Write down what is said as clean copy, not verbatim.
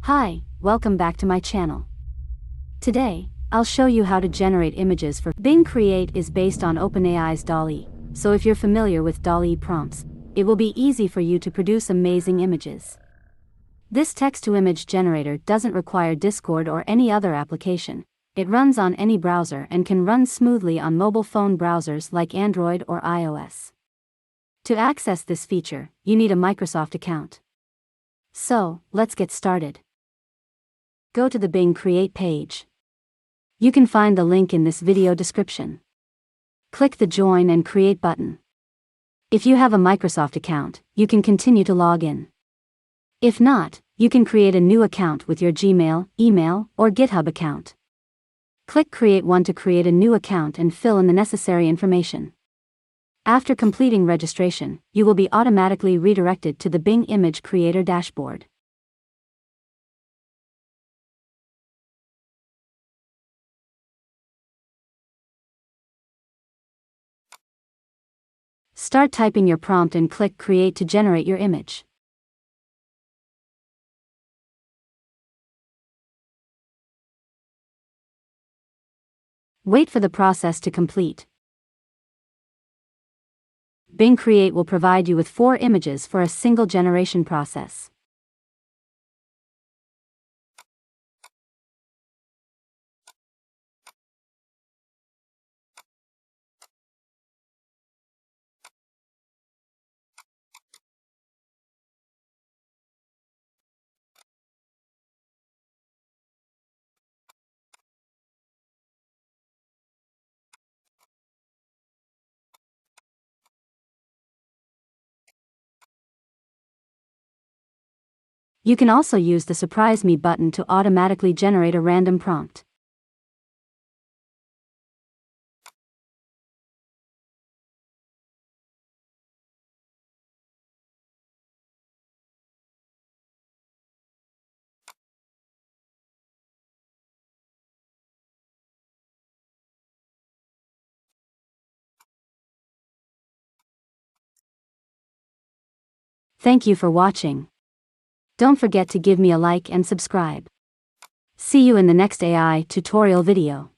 Hi, welcome back to my channel. Today, I'll show you how to generate images for Bing Create is based on OpenAI's DALL-E, so if you're familiar with DALL-E prompts, it will be easy for you to produce amazing images. This text-to-image generator doesn't require Discord or any other application. It runs on any browser and can run smoothly on mobile phone browsers like Android or iOS. To access this feature, you need a Microsoft account. So, let's get started. Go to the Bing Create page. You can find the link in this video description. Click the Join and Create button. If you have a Microsoft account, you can continue to log in. If not, you can create a new account with your Gmail, email, or GitHub account. Click Create One to create a new account and fill in the necessary information. After completing registration, you will be automatically redirected to the Bing Image Creator dashboard. Start typing your prompt and click Create to generate your image. Wait for the process to complete. Bing Create will provide you with 4 images for a single generation process. You can also use the Surprise Me button to automatically generate a random prompt. Thank you for watching. Don't forget to give me a like and subscribe. See you in the next AI tutorial video.